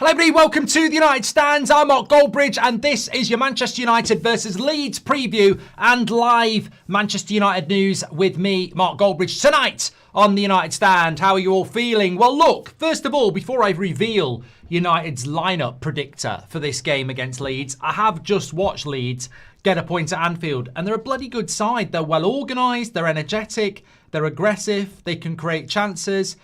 Hello everybody, welcome to the United Stands. I'm Mark Goldbridge and this is your Manchester United versus Leeds preview and live Manchester United news with me, Mark Goldbridge, tonight on the United Stand. How are you all feeling? Well look, first of all, before I reveal United's lineup predictor for this game against Leeds, I have just watched Leeds get a point at Anfield and they're a bloody good side. They're well organised, they're energetic, they're aggressive, they can create chances.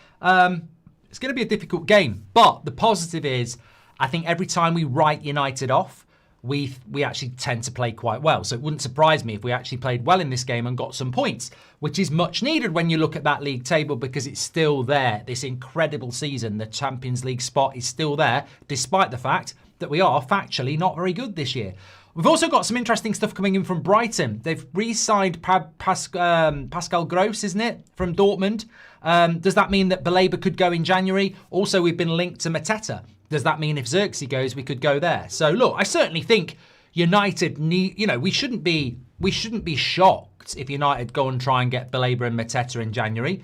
It's going to be a difficult game, but the positive is I think every time we write United off, we actually tend to play quite well. So it wouldn't surprise me if we actually played well in this game and got some points, which is much needed when you look at that league table because it's still there. This incredible season, the Champions League spot is still there, despite the fact that we are factually not very good this year. We've also got some interesting stuff coming in from Brighton. They've re-signed Pascal Gross, isn't it, from Dortmund. Does that mean that Baleba could go in January? Also, we've been linked to Mateta. Does that mean if Zirkzee goes, we could go there? So look, I certainly think United need, we shouldn't be shocked if United go and try and get Baleba and Mateta in January.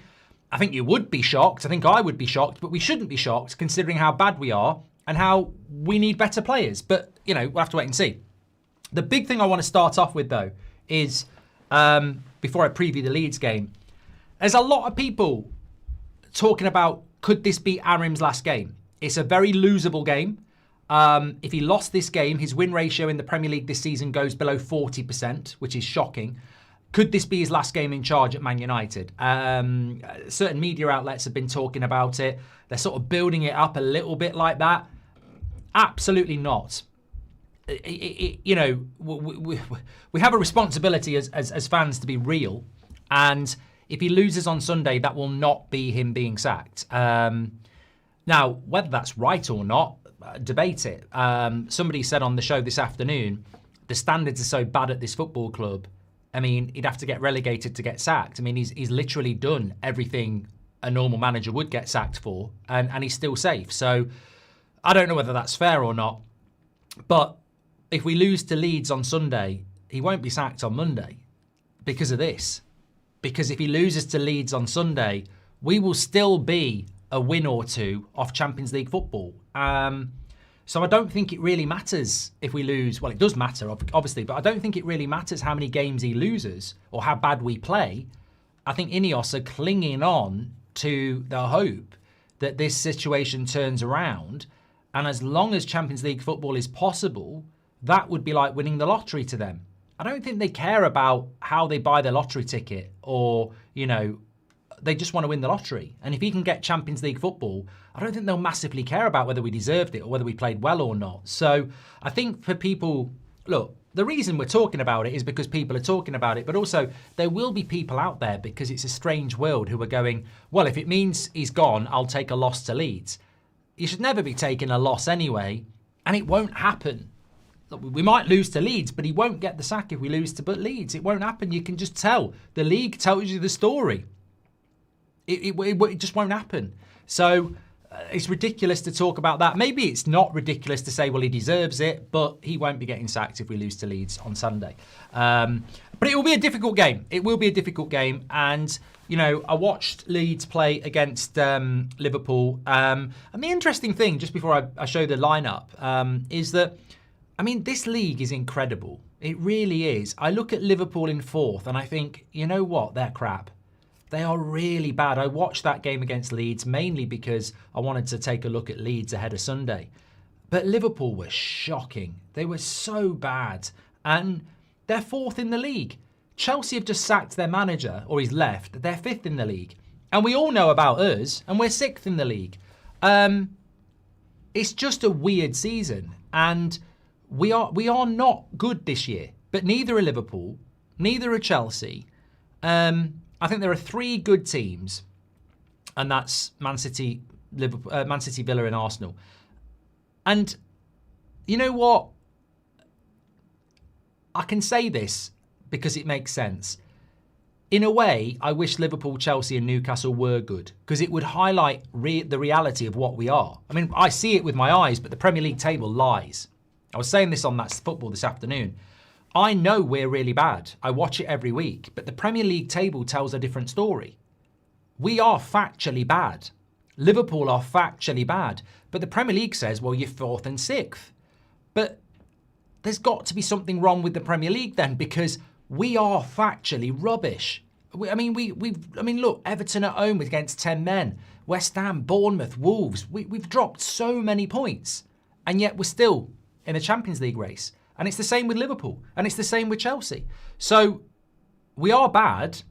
I think you would be shocked. I think I would be shocked, but we shouldn't be shocked considering how bad we are and how we need better players. But, we'll have to wait and see. The big thing I want to start off with, though, is before I preview the Leeds game, there's a lot of people talking about, could this be Amorim's last game? It's a very losable game. If he lost this game, his win ratio in the Premier League this season goes below 40%, which is shocking. Could this be his last game in charge at Man United? Certain media outlets have been talking about it. They're sort of building it up a little bit like that. Absolutely not. We have a responsibility as fans to be real, and if he loses on Sunday, that will not be him being sacked. Now, whether that's right or not, debate it. Somebody said on the show this afternoon, the standards are so bad at this football club. I mean, he'd have to get relegated to get sacked. I mean, he's literally done everything a normal manager would get sacked for, and he's still safe. So I don't know whether that's fair or not, but if we lose to Leeds on Sunday, he won't be sacked on Monday because of this. Because if he loses to Leeds on Sunday, we will still be a win or two off Champions League football. So I don't think it really matters if we lose. Well, it does matter, obviously, but I don't think it really matters how many games he loses or how bad we play. I think Ineos are clinging on to the hope that this situation turns around. And as long as Champions League football is possible, that would be like winning the lottery to them. I don't think they care about how they buy their lottery ticket or, they just want to win the lottery. And if he can get Champions League football, I don't think they'll massively care about whether we deserved it or whether we played well or not. So I think for people, look, the reason we're talking about it is because people are talking about it, but also there will be people out there because it's a strange world who are going, well, if it means he's gone, I'll take a loss to Leeds. You should never be taking a loss anyway, and it won't happen. We might lose to Leeds, but he won't get the sack if we lose to Leeds. It won't happen. You can just tell. The league tells you the story. It just won't happen. So it's ridiculous to talk about that. Maybe it's not ridiculous to say, well, he deserves it, but he won't be getting sacked if we lose to Leeds on Sunday. But it will be a difficult game. It will be a difficult game. And, I watched Leeds play against Liverpool. And the interesting thing, just before I show the lineup, is that this league is incredible. It really is. I look at Liverpool in fourth and I think, you know what? They're crap. They are really bad. I watched that game against Leeds mainly because I wanted to take a look at Leeds ahead of Sunday. But Liverpool were shocking. They were so bad. And they're fourth in the league. Chelsea have just sacked their manager, or he's left. They're fifth in the league. And we all know about us, and we're sixth in the league. It's just a weird season. And we are not good this year, but neither are Liverpool, neither are Chelsea. I think there are three good teams, and that's Man City, Man City, Villa, and Arsenal. And you know what? I can say this because it makes sense. In a way, I wish Liverpool, Chelsea, and Newcastle were good because it would highlight the reality of what we are. I see it with my eyes, but the Premier League table lies. I was saying this on That's Football this afternoon. I know we're really bad. I watch it every week, but the Premier League table tells a different story. We are factually bad. Liverpool are factually bad. But the Premier League says, well, you're 4th and 6th. But there's got to be something wrong with the Premier League then, because we are factually rubbish. Look, Everton at home against 10 men. West Ham, Bournemouth, Wolves. We've dropped so many points. And yet we're still in the Champions League race. And it's the same with Liverpool. And it's the same with Chelsea. So we are bad,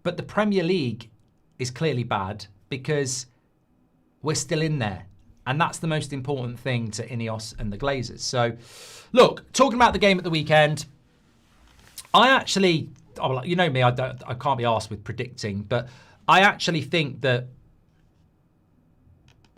but the Premier League is clearly bad because we're still in there. And that's the most important thing to Ineos and the Glazers. So, look, talking about the game at the weekend, I actually, you know me, I can't be arsed with predicting, but I actually think that,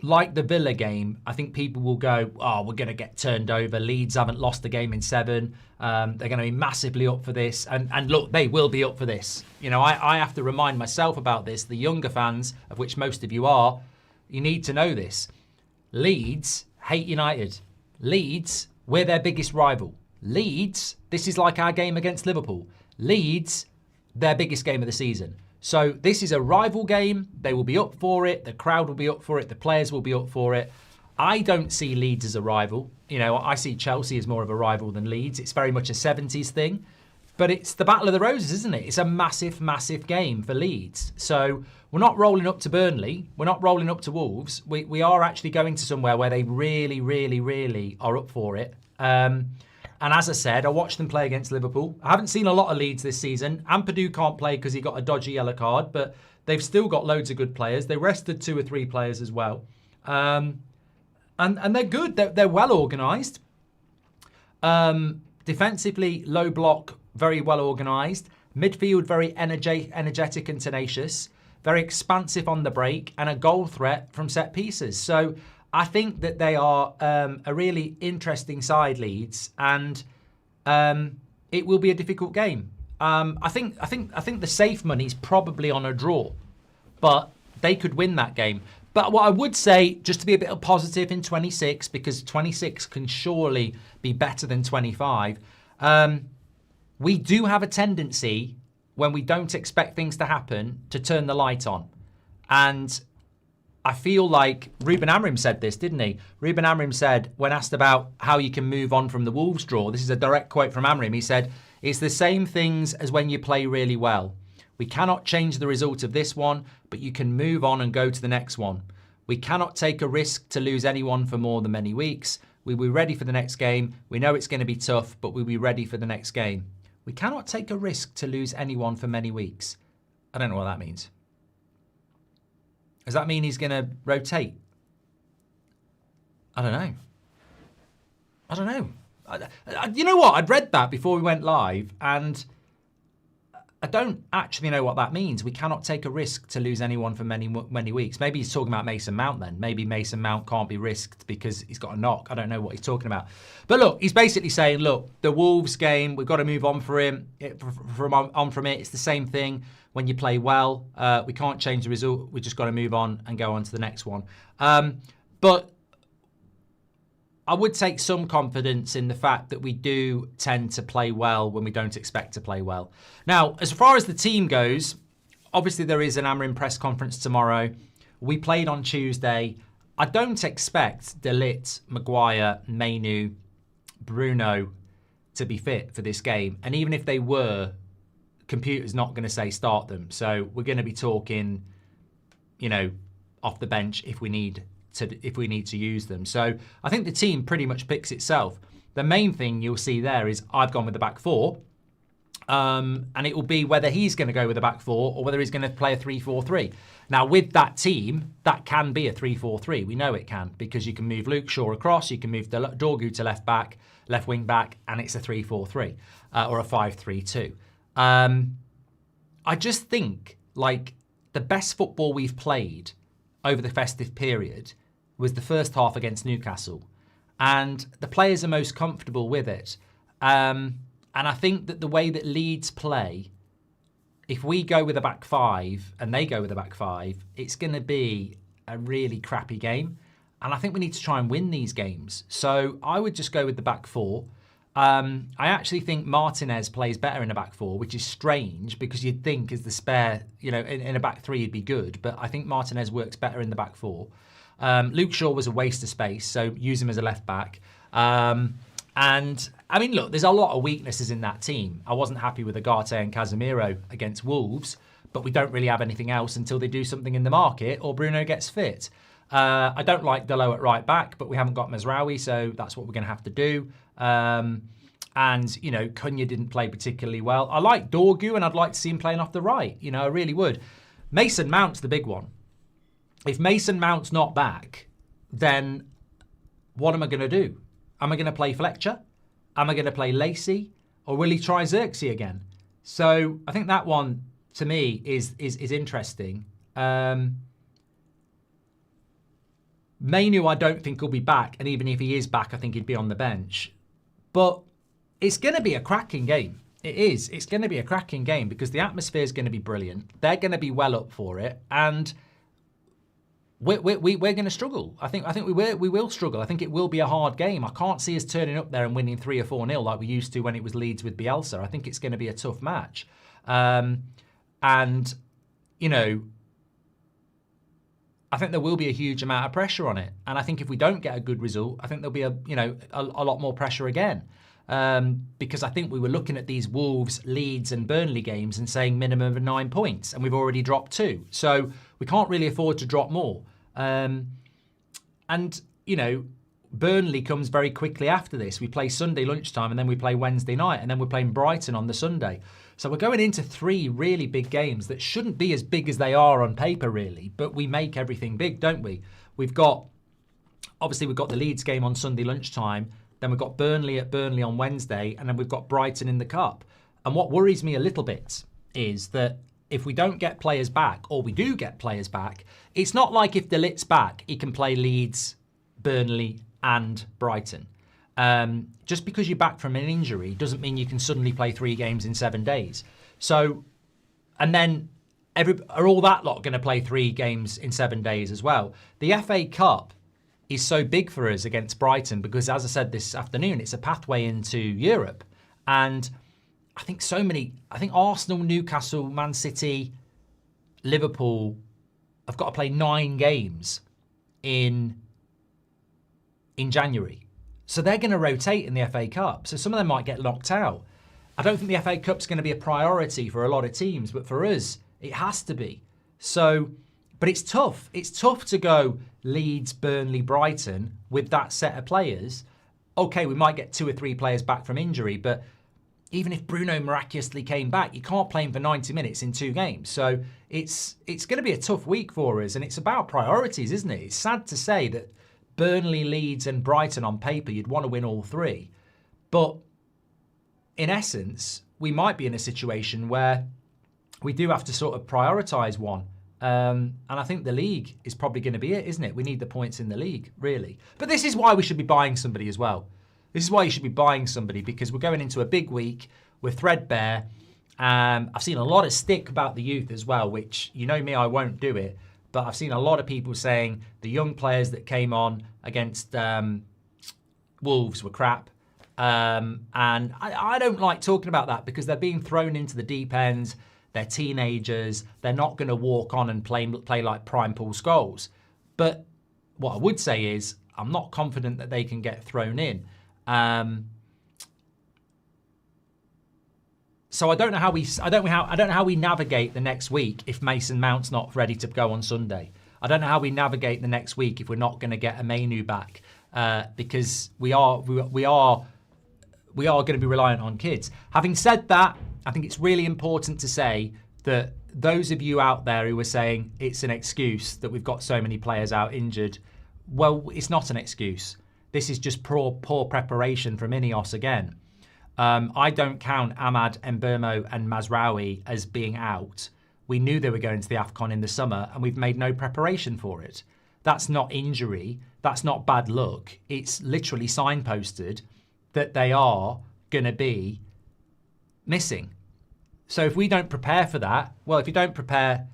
like the Villa game, I think people will go, oh, we're going to get turned over. Leeds haven't lost the game in 7. They're going to be massively up for this. And look, they will be up for this. You know, I have to remind myself about this. The younger fans, of which most of you are, you need to know this. Leeds hate United. Leeds, we're their biggest rival. Leeds, this is like our game against Liverpool. Leeds, their biggest game of the season. So this is a rival game. They will be up for it. The crowd will be up for it. The players will be up for it. I don't see Leeds as a rival. You know, I see Chelsea as more of a rival than Leeds. It's very much a 70s thing. But it's the Battle of the Roses, isn't it? It's a massive, massive game for Leeds. So we're not rolling up to Burnley. We're not rolling up to Wolves. We are actually going to somewhere where they really, really, really are up for it. And as I said, I watched them play against Liverpool. I haven't seen a lot of Leeds this season. Ampadu can't play because he got a dodgy yellow card, but they've still got loads of good players. They rested 2 or 3 players as well. And they're good. They're well organised. Defensively, low block, very well organised. Midfield, very energetic and tenacious. Very expansive on the break and a goal threat from set pieces. So I think that they are a really interesting side, Leeds, and it will be a difficult game. I think the safe money is probably on a draw, but they could win that game. But what I would say, just to be a bit positive in 26, because 26 can surely be better than 25, we do have a tendency, when we don't expect things to happen, to turn the light on. And I feel like Ruben Amorim said this, didn't he? Ruben Amorim said, when asked about how you can move on from the Wolves draw, this is a direct quote from Amorim, he said, it's the same things as when you play really well. We cannot change the result of this one, but you can move on and go to the next one. We cannot take a risk to lose anyone for more than many weeks. We'll be ready for the next game. We know it's going to be tough, but we'll be ready for the next game. We cannot take a risk to lose anyone for many weeks. I don't know what that means. Does that mean he's going to rotate? I don't know. You know what? I'd read that before we went live, and I don't actually know what that means. We cannot take a risk to lose anyone for many weeks. Maybe he's talking about Mason Mount then. Maybe Mason Mount can't be risked because he's got a knock. I don't know what he's talking about. But look, he's basically saying, look, the Wolves game, we've got to move on from it. It's the same thing when you play well. We can't change the result. We just got to move on and go on to the next one. But I would take some confidence in the fact that we do tend to play well when we don't expect to play well. Now, as far as the team goes, obviously there is an Amorim press conference tomorrow. We played on Tuesday. I don't expect De Ligt, Maguire, Menu, Bruno to be fit for this game. And even if they were, computer's not going to say start them. So we're going to be talking, you know, off the bench if we need to use them. So I think the team pretty much picks itself. The main thing you'll see there is I've gone with the back 4. And it will be whether he's going to go with the back 4 or whether he's going to play a 3-4-3. Now, with that team, that can be a 3-4-3. We know it can, because you can move Luke Shaw across, you can move Dorgu to left wing back, and it's a 3-4-3 or a 5-3-2. I just think, like, the best football we've played over the festive period was the first half against Newcastle. And the players are most comfortable with it. And I think that the way that Leeds play, if we go with a back 5 and they go with a back 5, it's going to be a really crappy game. And I think we need to try and win these games. So I would just go with the back 4. I actually think Martinez plays better in a back four, which is strange because you'd think as the spare, in a back three he'd be good, but I think Martinez works better in the back four. Luke Shaw was a waste of space, so use him as a left back. And I mean, look, there's a lot of weaknesses in that team. I wasn't happy with Agate and Casemiro against Wolves, but we don't really have anything else until they do something in the market or Bruno gets fit. I don't like Delo at right back, but we haven't got Mazraoui, so that's what we're going to have to do. And, Cunha didn't play particularly well. I like Dorgu, and I'd like to see him playing off the right. I really would. Mason Mount's the big one. If Mason Mount's not back, then what am I going to do? Am I going to play Fletcher? Am I going to play Lacey? Or will he try Zirkzee again? So I think that one, to me, is interesting. Semenyo, I don't think he'll be back. And even if he is back, I think he'd be on the bench. But it's going to be a cracking game. It is. It's going to be a cracking game because the atmosphere is going to be brilliant. They're going to be well up for it. And we're going to struggle. I think we will struggle. I think it will be a hard game. I can't see us turning up there and winning 3 or 4-0 like we used to when it was Leeds with Bielsa. I think it's going to be a tough match. I think there will be a huge amount of pressure on it. And I think if we don't get a good result, I think there'll be a lot more pressure again. Because I think we were looking at these Wolves, Leeds and Burnley games and saying minimum of 9 points, and we've already dropped 2. So we can't really afford to drop more. Burnley comes very quickly after this. We play Sunday lunchtime and then we play Wednesday night and then we're playing Brighton on the Sunday. So we're going into 3 really big games that shouldn't be as big as they are on paper, really, but we make everything big, don't we? We've got the Leeds game on Sunday lunchtime, then we've got Burnley at Burnley on Wednesday, and then we've got Brighton in the Cup. And what worries me a little bit is that if we don't get players back, or we do get players back, it's not like if De Ligt's back, he can play Leeds, Burnley and Brighton. Just because you're back from an injury doesn't mean you can suddenly play 3 games in 7 days. So, and then are all that lot going to play 3 games in 7 days as well? The FA Cup is so big for us against Brighton because, as I said this afternoon, it's a pathway into Europe. And I think Arsenal, Newcastle, Man City, Liverpool have got to play 9 games in January. So they're going to rotate in the FA Cup. So some of them might get knocked out. I don't think the FA Cup's going to be a priority for a lot of teams, but for us, it has to be. So, but it's tough. It's tough to go Leeds, Burnley, Brighton with that set of players. Okay, we might get 2 or 3 players back from injury, but even if Bruno miraculously came back, you can't play him for 90 minutes in 2 games. So it's going to be a tough week for us, and it's about priorities, isn't it? It's sad to say that Burnley, Leeds and Brighton on paper, you'd want to win all 3. But in essence, we might be in a situation where we do have to sort of prioritise one. And I think the league is probably going to be it, isn't it? We need the points in the league, really. But this is why we should be buying somebody as well. This is why you should be buying somebody, because we're going into a big week. We're threadbare. I've seen a lot of stick about the youth as well, which, you know me, I won't do it. But I've seen a lot of people saying the young players that came on against Wolves were crap. And I don't like talking about that because they're being thrown into the deep end. They're teenagers. They're not going to walk on and play like prime Paul Scholes. But what I would say is I'm not confident that they can get thrown in. So I don't know how we navigate the next week if Mason Mount's not ready to go on Sunday. I don't know how we navigate the next week if we're not going to get a Semenyo back because we are going to be reliant on kids. Having said that, I think it's really important to say that those of you out there who are saying it's an excuse that we've got so many players out injured, well, it's not an excuse. This is just poor preparation from Ineos again. I don't count Ahmad, Mbeumo and Mazraoui as being out. We knew they were going to the AFCON in the summer and we've made no preparation for it. That's not injury. That's not bad luck. It's literally signposted that they are going to be missing. So if we don't prepare for that, well, if you don't prepare,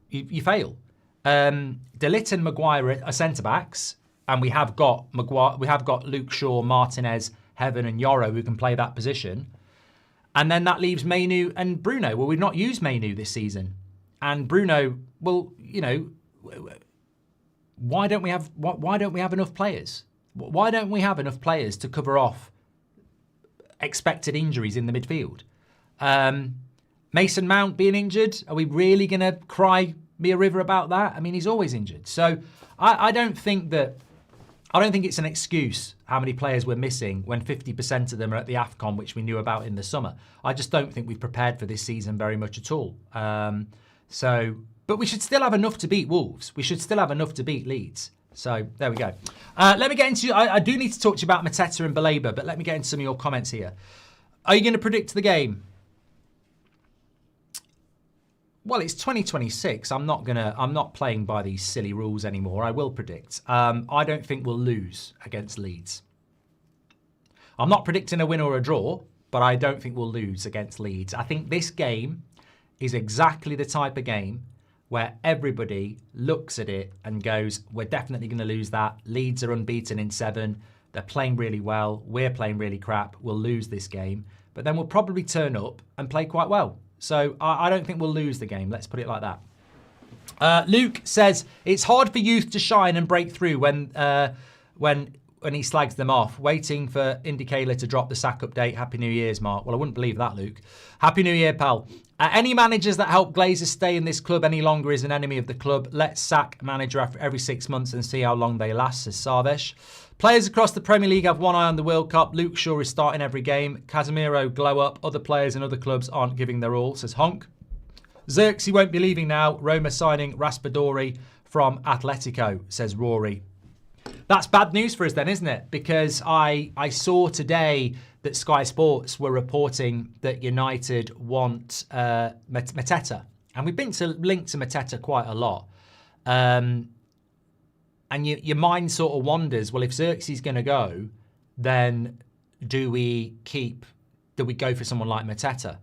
you fail. De Ligt and Maguire are centre-backs, and we have got Luke Shaw, Martinez Heaven and Yoro who can play that position. And then that leaves Mainu and Bruno. Well, we've not used Mainu this season. And Bruno, well, you know, why don't we have enough players? Why don't we have enough players to cover off expected injuries in the midfield? Mason Mount being injured, are we really going to cry me a river about that? I mean, he's always injured. So I don't think it's an excuse how many players we're missing when 50% of them are at the AFCON, which we knew about in the summer. I just don't think we've prepared for this season very much at all. But we should still have enough to beat Wolves. We should still have enough to beat Leeds. So there we go. Let me get into, I do need to talk to you about Mateta and Baleba, but let me get into some of your comments here. Are you going to predict the game? Well, it's 2026. I'm not playing by these silly rules anymore. I will predict. I don't think we'll lose against Leeds. I'm not predicting a win or a draw, but I don't think we'll lose against Leeds. I think this game is exactly the type of game where everybody looks at it and goes, we're definitely going to lose that. Leeds are unbeaten in 7. They're playing really well. We're playing really crap. We'll lose this game. But then we'll probably turn up and play quite well. So I don't think we'll lose the game. Let's put it like that. Luke says, it's hard for youth to shine and break through when he slags them off. Waiting for Indicala to drop the sack update. Happy New Year's, Mark. Well, I wouldn't believe that, Luke. Happy New Year, pal. Any managers that help Glazers stay in this club any longer is an enemy of the club. Let's sack manager after every 6 months and see how long they last, says Sarvesh. Players across the Premier League have one eye on the World Cup. Luke Shaw is starting every game. Casemiro glow up. Other players in other clubs aren't giving their all, says Honk. Zirkzee won't be leaving now. Roma signing Raspadori from Atletico, says Rory. That's bad news for us then, isn't it? Because I saw today that Sky Sports were reporting that United want Mateta. And we've been linked to Mateta quite a lot. And your mind sort of wanders, well, if Zirkzee's going to go, then do we go for someone like Mateta?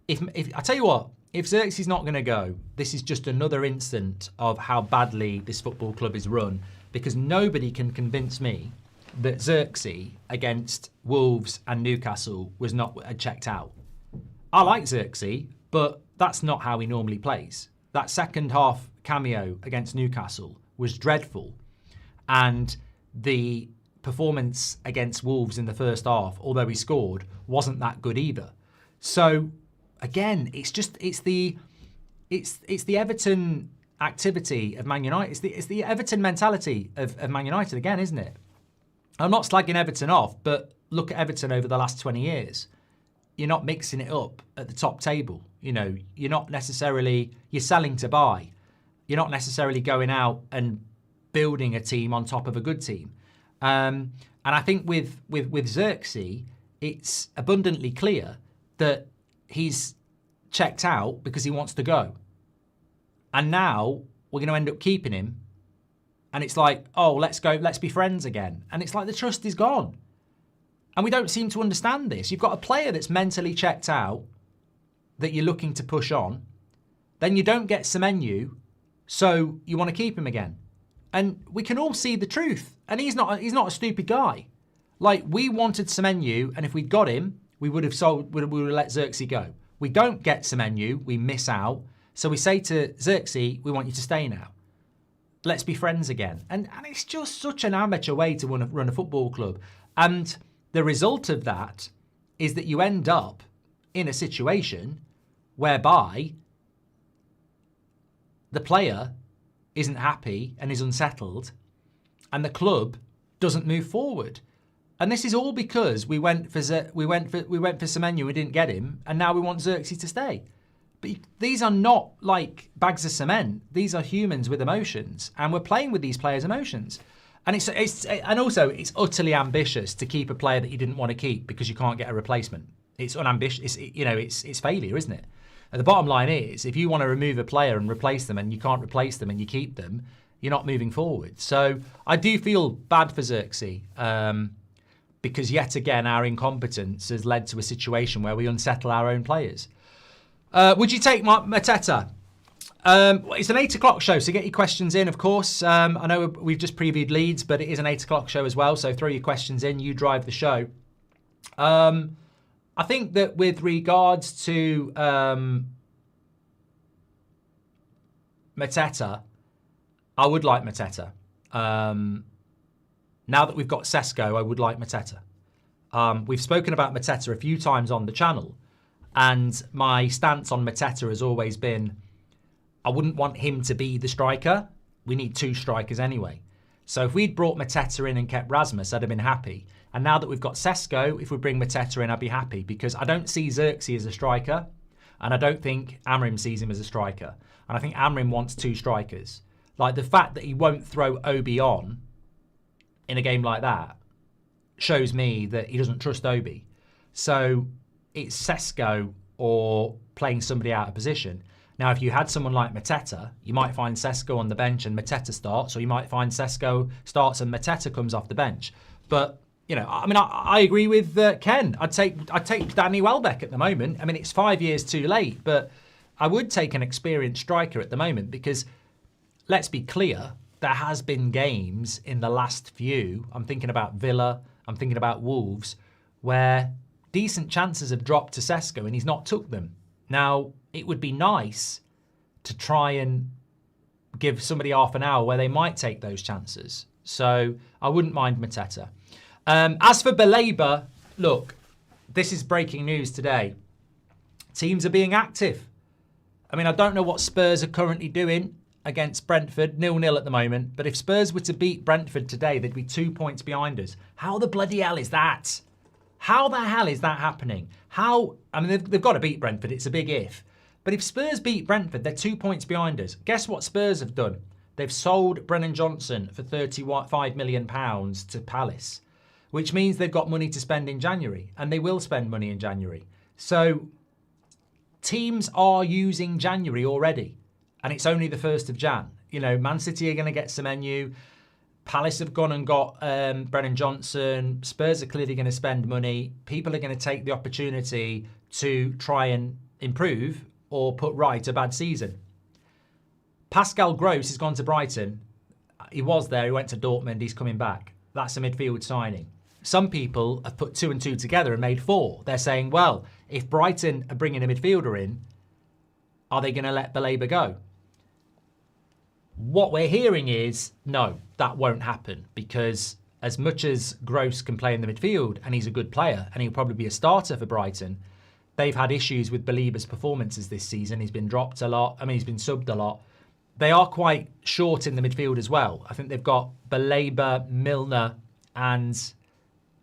If I tell you what, if Zirkzee's not going to go, this is just another instant of how badly this football club is run, because nobody can convince me that Zirkzee against Wolves and Newcastle was not checked out. I like Zirkzee, but that's not how he normally plays. That second half cameo against Newcastle was dreadful, and the performance against Wolves in the first half, although he scored, wasn't that good either. So again, it's the Everton activity of Man United. It's the Everton mentality of Man United again, isn't it? I'm not slagging Everton off, but look at Everton over the last 20 years. You're not mixing it up at the top table. You know, you're selling to buy. You're not necessarily going out and building a team on top of a good team. And I think with Zirkzee, it's abundantly clear that he's checked out because he wants to go. And now we're going to end up keeping him. And it's like, oh, let's go, let's be friends again. And it's like the trust is gone. And we don't seem to understand this. You've got a player that's mentally checked out that you're looking to push on. Then you don't get Semenyo, so you want to keep him again. And we can all see the truth. And he's not a stupid guy. Like, we wanted Semenyo, and if we'd got him, we would have let Zirkzee go. We don't get Semenyo, we miss out. So we say to Zirkzee, we want you to stay now. Let's be friends again. And it's just such an amateur way to run a football club. And the result of that is that you end up in a situation whereby the player isn't happy and is unsettled, and the club doesn't move forward. And this is all because we went for Semenyo, we didn't get him, and now we want Zirkzee to stay. But these are not like bags of cement. These are humans with emotions, and we're playing with these players' emotions. And it's utterly ambitious to keep a player that you didn't want to keep because you can't get a replacement. It's unambitious. It's failure, isn't it? And the bottom line is, if you want to remove a player and replace them, and you can't replace them and you keep them, you're not moving forward. So I do feel bad for Zirkzee, because yet again our incompetence has led to a situation where we unsettle our own players. Would you take Mateta? It's an 8 o'clock show, so get your questions in, of course. I know we've just previewed Leeds, but it is an 8 o'clock show as well, so throw your questions in. You drive the show. I think that with regards to Mateta, I would like Mateta. Now that we've got Sesko, I would like Mateta. We've spoken about Mateta a few times on the channel, and my stance on Mateta has always been, I wouldn't want him to be the striker. We need 2 strikers anyway. So if we'd brought Mateta in and kept Rasmus, I'd have been happy. And now that we've got Sesko, if we bring Mateta in, I'd be happy, because I don't see Zirkzee as a striker, and I don't think Amorim sees him as a striker. And I think Amorim wants 2 strikers. Like, the fact that he won't throw Obi on in a game like that shows me that he doesn't trust Obi. So it's Sesko or playing somebody out of position. Now, if you had someone like Mateta, you might find Sesko on the bench and Mateta starts, or you might find Sesko starts and Mateta comes off the bench. But, you know, I mean, I agree with Ken. I'd take Danny Welbeck at the moment. I mean, it's 5 years too late, but I would take an experienced striker at the moment, because let's be clear, there has been games in the last few, I'm thinking about Villa, I'm thinking about Wolves, where decent chances have dropped to Sesko and he's not took them. Now, it would be nice to try and give somebody half an hour where they might take those chances. So I wouldn't mind Mateta. As for Baleba, look, this is breaking news today. Teams are being active. I mean, I don't know what Spurs are currently doing against Brentford, 0-0 at the moment. But if Spurs were to beat Brentford today, they'd be 2 points behind us. How the bloody hell is that? How the hell is that happening? I mean, they've got to beat Brentford. It's a big if. But if Spurs beat Brentford, they're 2 points behind us. Guess what Spurs have done? They've sold Brennan Johnson for £35 million to Palace, which means they've got money to spend in January, and they will spend money in January. So teams are using January already, and it's only the 1st of Jan. You know, Man City are going to get Semenyo. Palace have gone and got Brennan Johnson. Spurs are clearly going to spend money. People are going to take the opportunity to try and improve or put right a bad season. Pascal Gross has gone to Brighton. He was there. He went to Dortmund. He's coming back. That's a midfield signing. Some people have put 2 and 2 together and made 4. They're saying, well, if Brighton are bringing a midfielder in, are they going to let Baleba go? What we're hearing is, no, that won't happen, because as much as Gross can play in the midfield, and he's a good player, and he'll probably be a starter for Brighton, they've had issues with Baleba's performances this season. He's been dropped a lot. I mean, he's been subbed a lot. They are quite short in the midfield as well. I think they've got Baleba, Milner, and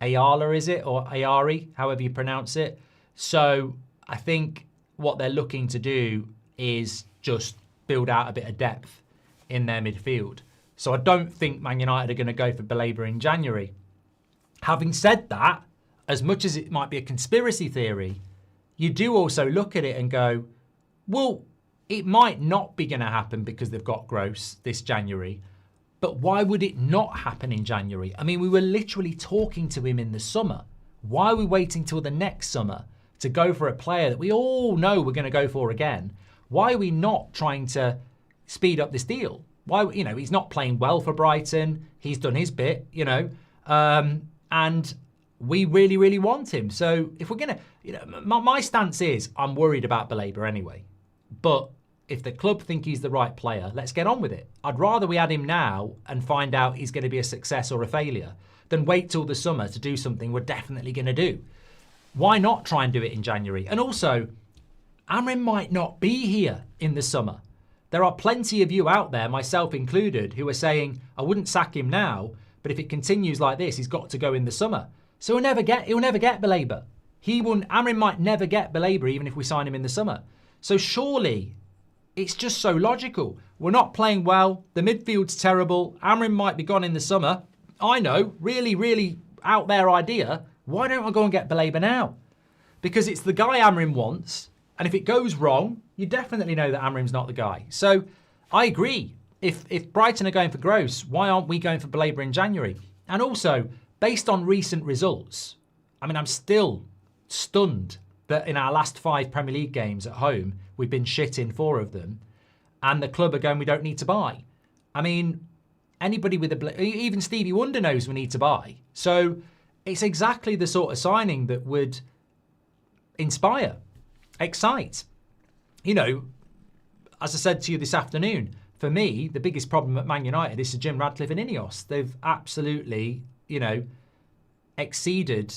Ayala, is it? Or Ayari, however you pronounce it. So I think what they're looking to do is just build out a bit of depth in their midfield. So I don't think Man United are going to go for Baleba in January. Having said that, as much as it might be a conspiracy theory, you do also look at it and go, well, it might not be going to happen because they've got Gross this January. But why would it not happen in January? I mean, we were literally talking to him in the summer. Why are we waiting till the next summer to go for a player that we all know we're going to go for again? Why are we not trying to speed up this deal? Why, you know, he's not playing well for Brighton. He's done his bit, you know, and we really, really want him. So if we're going to, you know, my stance is I'm worried about Baleba anyway. But if the club think he's the right player, let's get on with it. I'd rather we add him now and find out he's going to be a success or a failure than wait till the summer to do something we're definitely going to do. Why not try and do it in January? And also, Amorim might not be here in the summer. There are plenty of you out there, myself included, who are saying, I wouldn't sack him now, but if it continues like this, he's got to go in the summer. So he'll never get Baleba. Amorim might never get Baleba even if we sign him in the summer. So surely, it's just so logical. We're not playing well. The midfield's terrible. Amorim might be gone in the summer. I know, really, really out there idea. Why don't I go and get Baleba now? Because it's the guy Amorim wants. And if it goes wrong, you definitely know that Amorim's not the guy. So I agree. If Brighton are going for Gross, why aren't we going for Baleba in January? And also, based on recent results, I mean, I'm still stunned that in our last 5 Premier League games at home, we've been shit in 4 of them. and the club are going, we don't need to buy. I mean, anybody with even Stevie Wonder knows we need to buy. So it's exactly the sort of signing that would inspire, excite. You know, as I said to you this afternoon, for me, the biggest problem at Man United is Jim Ratcliffe and Ineos. They've absolutely, you know, exceeded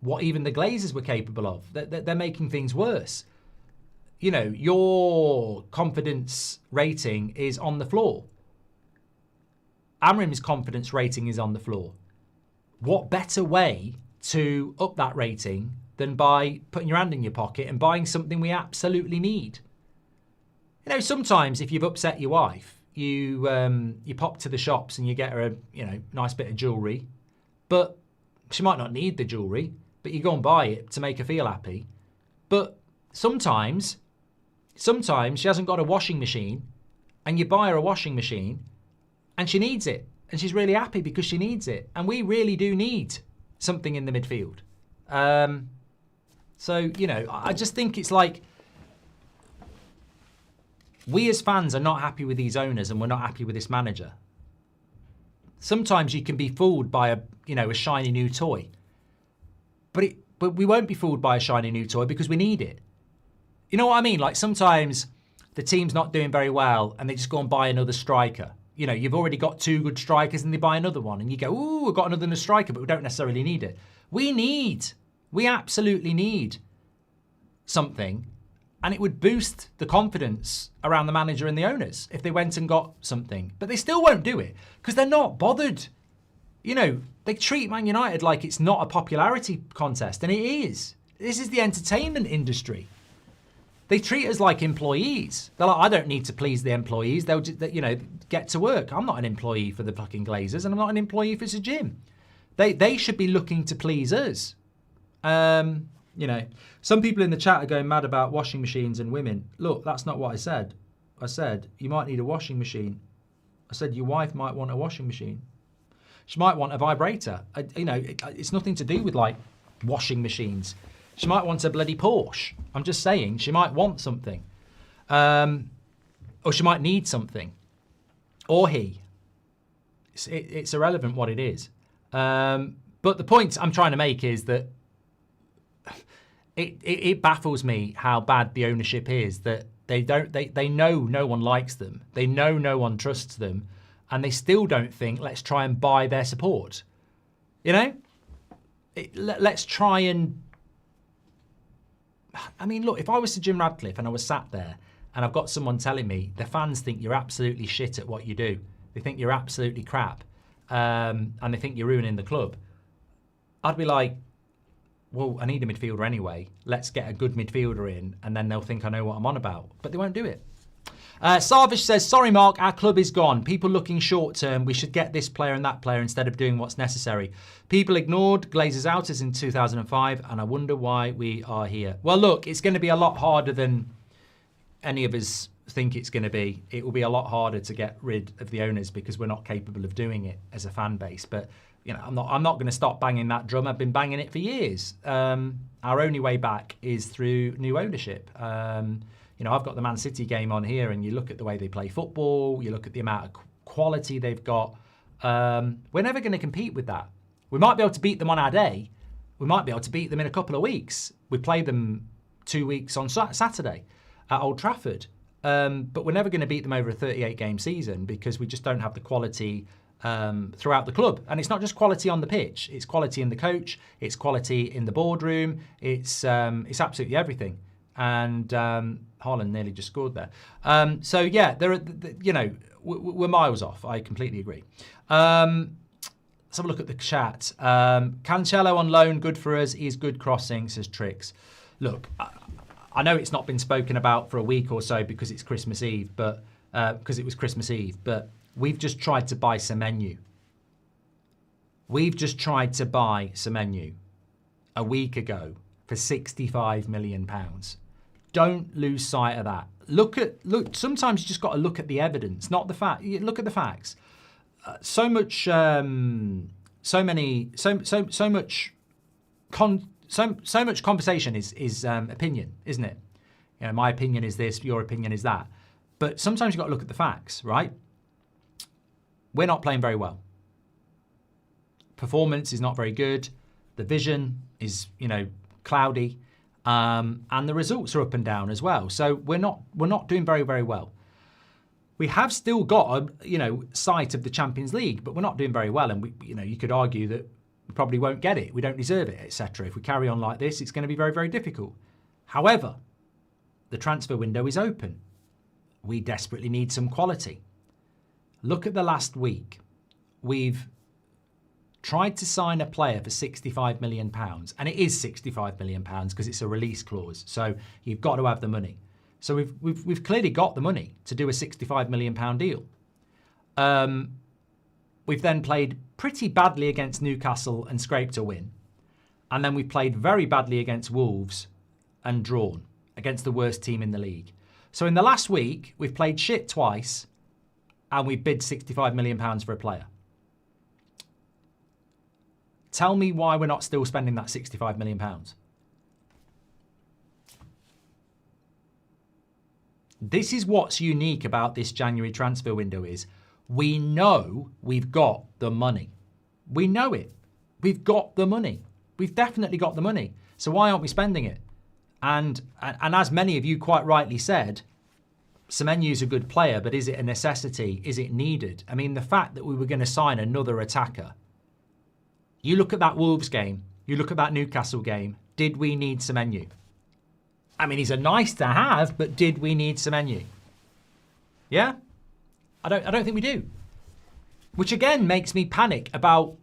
what even the Glazers were capable of. They're making things worse. You know, your confidence rating is on the floor. Amorim's confidence rating is on the floor. What better way to up that rating than by putting your hand in your pocket and buying something we absolutely need? You know, sometimes if you've upset your wife, you pop to the shops and you get her a, you know, nice bit of jewellery, but she might not need the jewellery, but you go and buy it to make her feel happy. But sometimes she hasn't got a washing machine and you buy her a washing machine and she needs it and she's really happy because she needs it. And we really do need something in the midfield. So, you know, I just think it's like we as fans are not happy with these owners and we're not happy with this manager. Sometimes you can be fooled by a shiny new toy. But we won't be fooled by a shiny new toy because we need it. You know what I mean? Like sometimes the team's not doing very well and they just go and buy another striker. You know, you've already got 2 good strikers and they buy another one and you go, ooh, we've got another striker, but we don't necessarily need it. We absolutely need something, and it would boost the confidence around the manager and the owners if they went and got something. But they still won't do it because they're not bothered. You know, they treat Man United like it's not a popularity contest, and it is. This is the entertainment industry. They treat us like employees. They're like, I don't need to please the employees. They'll just, you know, get to work. I'm not an employee for the fucking Glazers, and I'm not an employee for the gym. They should be looking to please us. You know, some people in the chat are going mad about washing machines and women. Look, that's not what I said. I said you might need a washing machine. I said your wife might want a washing machine. She might want a vibrator. It's nothing to do with like washing machines. She might want a bloody Porsche. I'm just saying she might want something. Or she might need something. Or he. It's irrelevant what it is. But the point I'm trying to make is that it baffles me how bad the ownership is, that they know no one likes them. They know no one trusts them. And they still don't think, let's try and buy their support. You know? Let's try and... I mean, look, if I was to Jim Ratcliffe and I was sat there and I've got someone telling me the fans think you're absolutely shit at what you do. They think you're absolutely crap. And they think you're ruining the club. I'd be like, well, I need a midfielder anyway. Let's get a good midfielder in and then they'll think I know what I'm on about. But they won't do it. Sarvish says, sorry, Mark, our club is gone. People looking short term. We should get this player and that player instead of doing what's necessary. People ignored Glazers outers in 2005, and I wonder why we are here. Well, look, it's going to be a lot harder than any of us think it's going to be. It will be a lot harder to get rid of the owners because we're not capable of doing it as a fan base. But you know, I'm not going to stop banging that drum. I've been banging it for years. Our only way back is through new ownership. You know, I've got the Man City game on here, and you look at the way they play football, you look at the amount of quality they've got. We're never going to compete with that. We might be able to beat them on our day. We might be able to beat them in a couple of weeks. We play them 2 weeks on Saturday at Old Trafford. But we're never going to beat them over a 38-game season because we just don't have the quality throughout the club. And it's not just quality on the pitch. It's quality in the coach. It's quality in the boardroom. It's absolutely everything. And Haaland nearly just scored there. So yeah, we're miles off. I completely agree. Let's have a look at the chat. Cancelo on loan, good for us. He's good crossing, says Trix. Look, I know it's not been spoken about for a week or so because it's Christmas Eve, but because it was Christmas Eve. But we've just tried to buy Semenyo. We've just tried to buy Semenyo a week ago for £65 million. Don't lose sight of that. Look. Sometimes you just got to look at the evidence, not the fact. Look at the facts. So much conversation is opinion, isn't it? You know, my opinion is this, your opinion is that. But sometimes you've got to look at the facts, right? We're not playing very well. Performance is not very good. The vision is, you know, cloudy. And the results are up and down as well. So we're not doing very, very well. We have still got a, you know, sight of the Champions League, but we're not doing very well. And we, you know, you could argue that we probably won't get it. We don't deserve it, etc. If we carry on like this, it's going to be very, very difficult. However, the transfer window is open. We desperately need some quality. Look at the last week. We've tried to sign a player for £65 million, and it is £65 million because it's a release clause. So you've got to have the money. So we've clearly got the money to do a £65 million deal. We've then played pretty badly against Newcastle and scraped a win. And then we've played very badly against Wolves and drawn against the worst team in the league. So in the last week, we've played shit twice and we bid £65 million for a player. Tell me why we're not still spending that £65 million. This is what's unique about this January transfer window is we know we've got the money. We know it. We've got the money. We've definitely got the money. So why aren't we spending it? And as many of you quite rightly said, Semenyo's a good player, but is it a necessity? Is it needed? I mean, the fact that we were going to sign another attacker. You look at that Wolves game. You look at that Newcastle game. Did we need Semenyo? I mean, he's a nice to have, but did we need Semenyo? Yeah? I don't think we do. Which again makes me panic about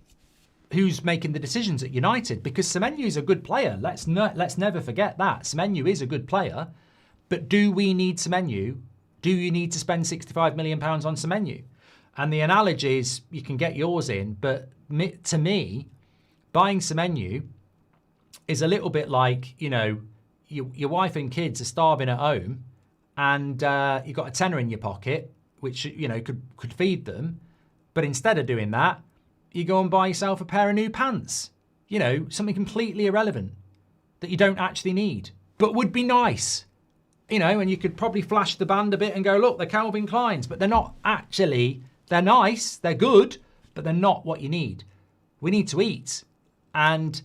who's making the decisions at United, because Semenyo is a good player. Let's never forget that. Semenyo is a good player, but do we need Semenyo? Do you need to spend £65 million on Semenyo? And the analogy is you can get yours in, but to me, buying Semenyo is a little bit like, you know, your wife and kids are starving at home and you've got a tenner in your pocket, which, you know, could feed them. But instead of doing that, you go and buy yourself a pair of new pants. You know, something completely irrelevant that you don't actually need, but would be nice. You know, and you could probably flash the band a bit and go, look, they're Calvin Klein's, but they're not actually, they're nice, they're good, but they're not what you need. We need to eat. And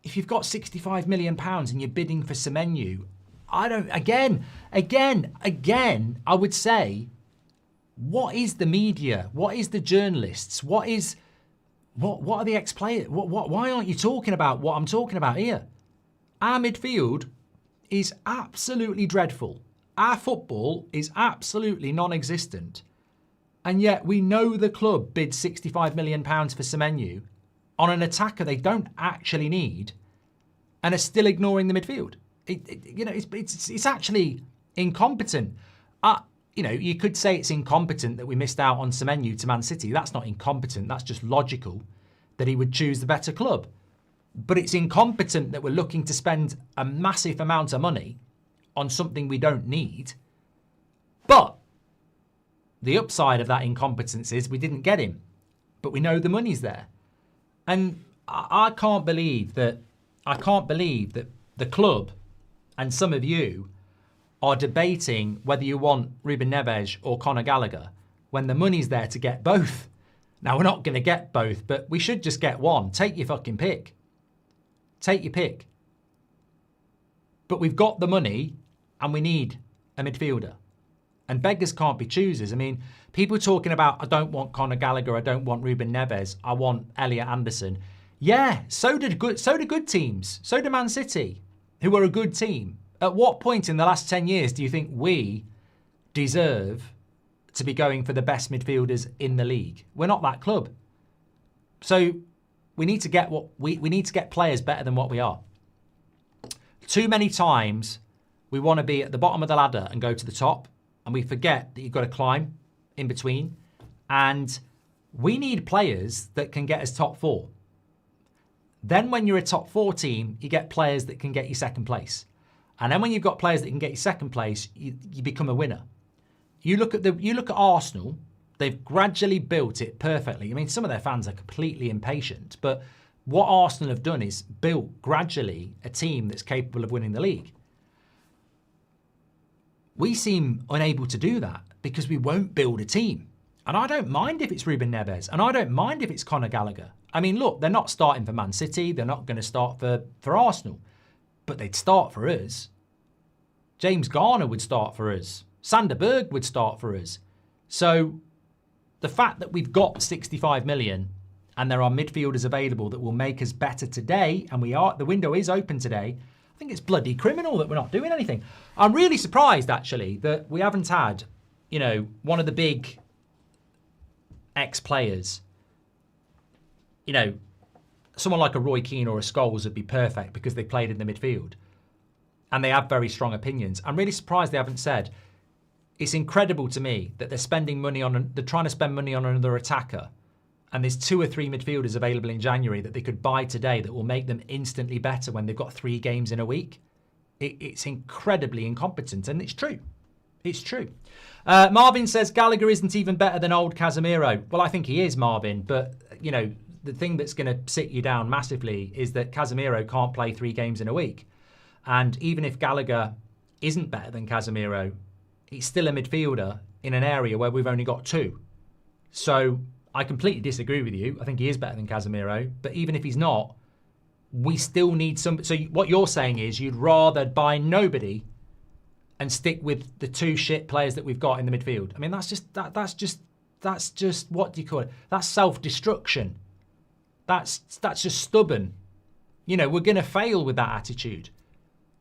if you've got £65 million and you're bidding for Semenyo, again, I would say, what is the media? What is the journalists? What are the ex-players? Why aren't you talking about what I'm talking about here? Our midfield is absolutely dreadful. Our football is absolutely non-existent. And yet we know the club bid £65 million for Semenyo on an attacker they don't actually need and are still ignoring the midfield. You know, it's actually incompetent. You know, you could say it's incompetent that we missed out on Semenyo to Man City. That's not incompetent. That's just logical that he would choose the better club. But it's incompetent that we're looking to spend a massive amount of money on something we don't need. But the upside of that incompetence is we didn't get him, but we know the money's there. And I can't believe that the club and some of you are debating whether you want Ruben Neves or Conor Gallagher when the money's there to get both. Now, we're not going to get both, but we should just get one. Take your fucking pick. Take your pick. But we've got the money and we need a midfielder. And beggars can't be choosers. I mean, people talking about, I don't want Conor Gallagher, I don't want Ruben Neves, I want Elliot Anderson. Yeah, so do good teams. So do Man City, who are a good team. At what point in the last 10 years do you think we deserve to be going for the best midfielders in the league? We're not that club. So we need to get we need to get players better than what we are. Too many times we want to be at the bottom of the ladder and go to the top, and we forget that you've got to climb in between. And we need players that can get us top four. Then when you're a top four team, you get players that can get you second place. And then when you've got players that can get you second place, you become a winner. You look at Arsenal, they've gradually built it perfectly. I mean, some of their fans are completely impatient, but what Arsenal have done is built gradually a team that's capable of winning the league. We seem unable to do that because we won't build a team. And I don't mind if it's Ruben Neves, and I don't mind if it's Conor Gallagher. I mean, look, they're not starting for Man City. They're not going to start for Arsenal. But they'd start for us. James Garner would start for us. Sander Berg would start for us. So the fact that we've got 65 million and there are midfielders available that will make us better today, and the window is open today, I think it's bloody criminal that we're not doing anything. I'm really surprised, actually, that we haven't had, one of the big ex-players, someone like a Roy Keane or a Scholes would be perfect because they played in the midfield and they have very strong opinions. I'm really surprised they haven't said, it's incredible to me that they're trying to spend money on another attacker, and there's 2 or 3 midfielders available in January that they could buy today that will make them instantly better when they've got 3 games in a week. It's incredibly incompetent, and it's true. It's true. Marvin says Gallagher isn't even better than old Casemiro. Well, I think he is, Marvin, but, the thing that's going to sit you down massively is that Casemiro can't play 3 games in a week. And even if Gallagher isn't better than Casemiro, he's still a midfielder in an area where we've only got 2. So I completely disagree with you. I think he is better than Casemiro. But even if he's not, we still need some. So what you're saying is you'd rather buy nobody and stick with the 2 shit players that we've got in the midfield. I mean, that's just what do you call it? That's self-destruction. That's just stubborn. We're going to fail with that attitude.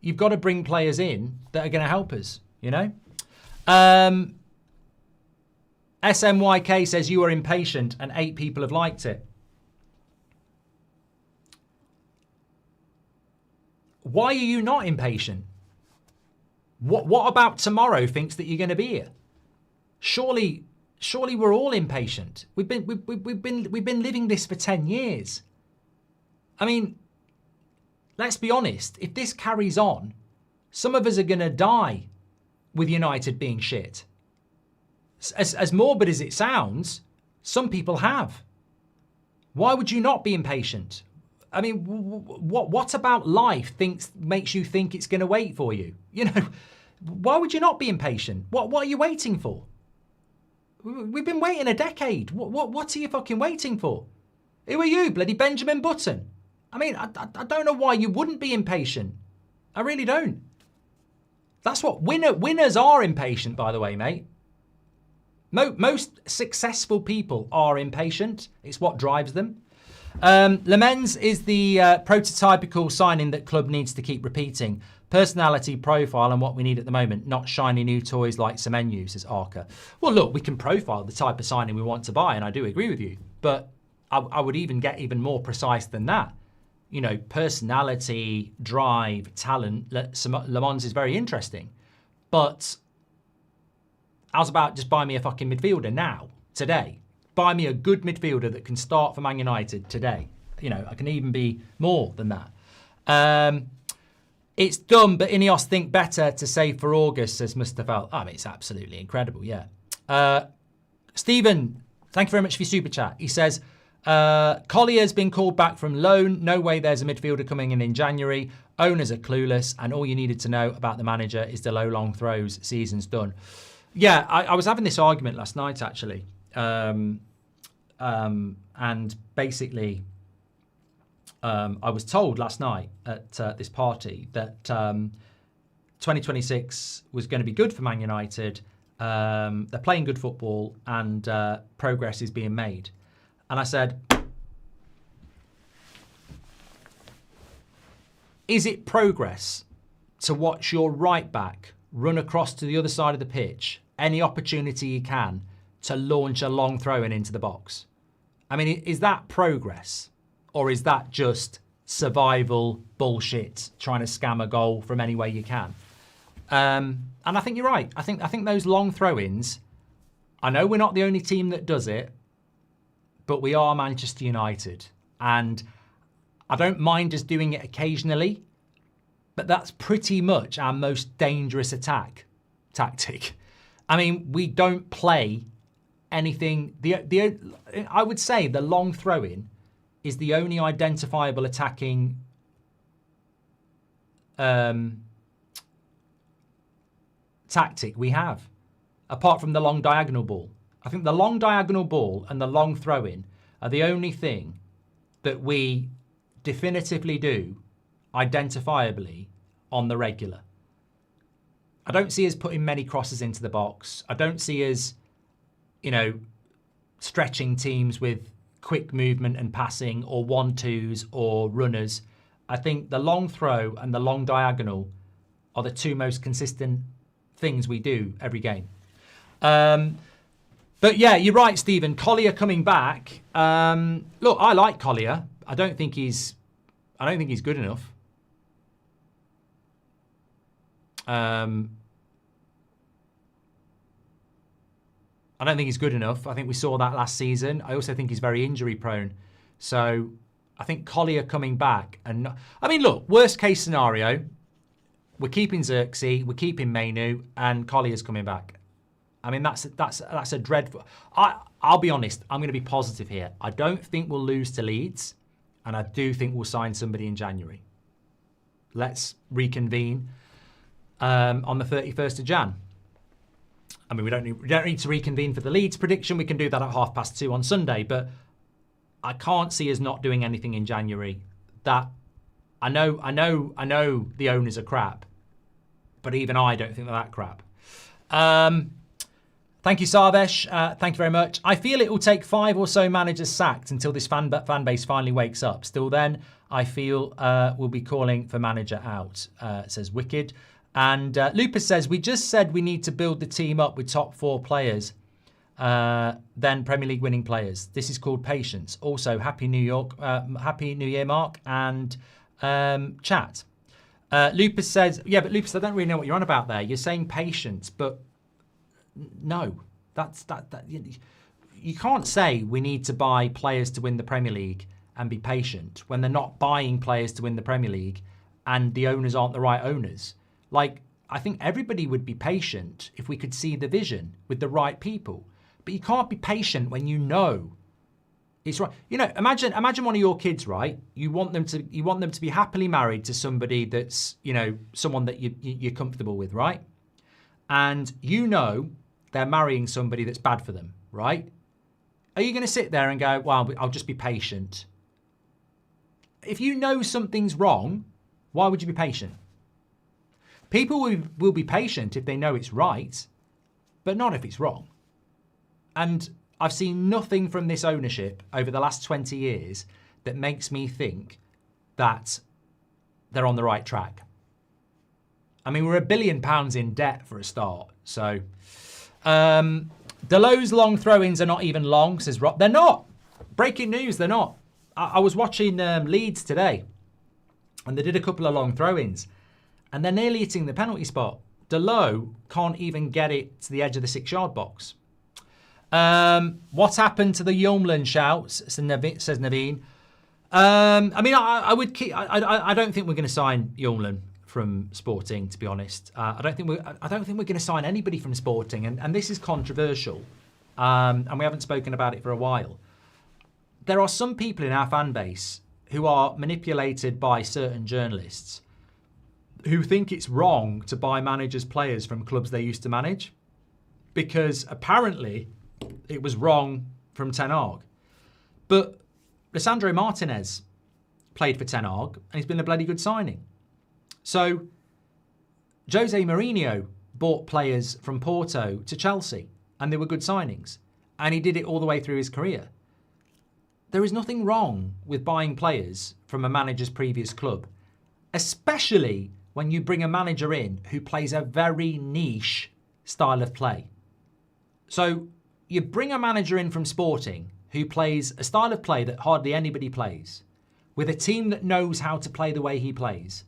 You've got to bring players in that are going to help us, SMYK says you are impatient and 8 people have liked it. Why are you not impatient? What about tomorrow thinks that you're going to be here? Surely we're all impatient. We've been living this for 10 years. I mean, let's be honest. If this carries on, some of us are going to die with United being shit. As morbid as it sounds, some people have. Why would you not be impatient? I mean, what about life makes you think it's going to wait for you? Why would you not be impatient? What are you waiting for? We've been waiting a decade. What are you fucking waiting for? Who are you, bloody Benjamin Button? I mean, I don't know why you wouldn't be impatient. I really don't. That's what winners are impatient, by the way, mate. Most successful people are impatient. It's what drives them. Lemens is the prototypical signing that club needs to keep repeating. Personality, profile, and what we need at the moment, not shiny new toys like Semenyo, says Arca. Well, look, we can profile the type of signing we want to buy, and I do agree with you. But I would even get even more precise than that. Personality, drive, talent. Le Mans is very interesting. But how's about just buy me a fucking midfielder now, today? Buy me a good midfielder that can start for Man United today. I can even be more than that. It's dumb, but Ineos think better to save for August, says Mustafa. I mean, it's absolutely incredible, yeah. Stephen, thank you very much for your super chat. He says, Collier's been called back from loan. No way there's a midfielder coming in January. Owners are clueless, and all you needed to know about the manager is the low long throws. Season's done. Yeah, I was having this argument last night, actually. And basically, I was told last night at this party that 2026 was going to be good for Man United. They're playing good football and progress is being made. And I said, is it progress to watch your right back run across to the other side of the pitch, any opportunity he can, to launch a long throw in into the box? I mean, is that progress? Or is that just survival bullshit, trying to scam a goal from any way you can? And I think you're right. I think those long throw-ins, I know we're not the only team that does it, but we are Manchester United. And I don't mind us doing it occasionally, but that's pretty much our most dangerous attack tactic. I mean, we don't play anything. I would say the long throw-in is the only identifiable attacking tactic we have, apart from the long diagonal ball. I think the long diagonal ball and the long throw-in are the only thing that we definitively do identifiably on the regular. I don't see us putting many crosses into the box. I don't see us, stretching teams with quick movement and passing or 1-2s or runners. I think the long throw and the long diagonal are the two most consistent things we do every game. But yeah, you're right, Stephen. Collier coming back. Look, I like Collier. I don't think he's good enough. I don't think he's good enough. I think we saw that last season. I also think he's very injury prone. So I think Collier coming back. And I mean, look, worst case scenario, we're keeping Zirkzee, we're keeping Semenyo, and Collier's coming back. I mean, that's a dreadful... I'll be honest, I'm going to be positive here. I don't think we'll lose to Leeds, and I do think we'll sign somebody in January. Let's reconvene on the 31st of Jan. I mean, we don't need to reconvene for the Leeds prediction. We can do that at 2:30 on Sunday. But I can't see us not doing anything in January. That I know the owners are crap, but even I don't think they're that crap. Thank you, Sarvesh. Thank you very much. I feel it will take 5 or so managers sacked until this fan base finally wakes up. Still then, I feel we'll be calling for manager out, says Wicked. And Lupus says, we just said we need to build the team up with top 4 players, then Premier League winning players. This is called patience. Also, Happy New Year, Mark, and chat. Lupus says, yeah, but Lupus, I don't really know what you're on about there. You're saying patience, but no, that you can't say we need to buy players to win the Premier League and be patient when they're not buying players to win the Premier League and the owners aren't the right owners. Like, I think everybody would be patient if we could see the vision with the right people. But you can't be patient when you know it's right. Imagine one of your kids, right? You want them to be happily married to somebody that's, someone that you're comfortable with, right? And they're marrying somebody that's bad for them, right? Are you going to sit there and go, well, I'll just be patient? If you know something's wrong, why would you be patient? People will be patient if they know it's right, but not if it's wrong. And I've seen nothing from this ownership over the last 20 years that makes me think that they're on the right track. I mean, we're £1 billion in debt for a start. So, Delo's long throw-ins are not even long, says Rob. They're not. Breaking news, they're not. I was watching Leeds today, and they did a couple of long throw-ins. And they're nearly hitting the penalty spot. Delo can't even get it to the edge of the 6-yard box. What happened to the Yulmland shouts? Says Naveen. I mean, I would keep. I don't think we're going to sign Yulmland from Sporting, to be honest. I don't think we're going to sign anybody from Sporting, and this is controversial. And we haven't spoken about it for a while. There are some people in our fan base who are manipulated by certain journalists who think it's wrong to buy managers' players from clubs they used to manage, because apparently it was wrong from Ten Hag. But Lisandro Martinez played for Ten Hag, and he's been a bloody good signing. So Jose Mourinho bought players from Porto to Chelsea, and they were good signings, and he did it all the way through his career. There is nothing wrong with buying players from a manager's previous club, especially when you bring a manager in who plays a very niche style of play. So you bring a manager in from Sporting who plays a style of play that hardly anybody plays, with a team that knows how to play the way he plays,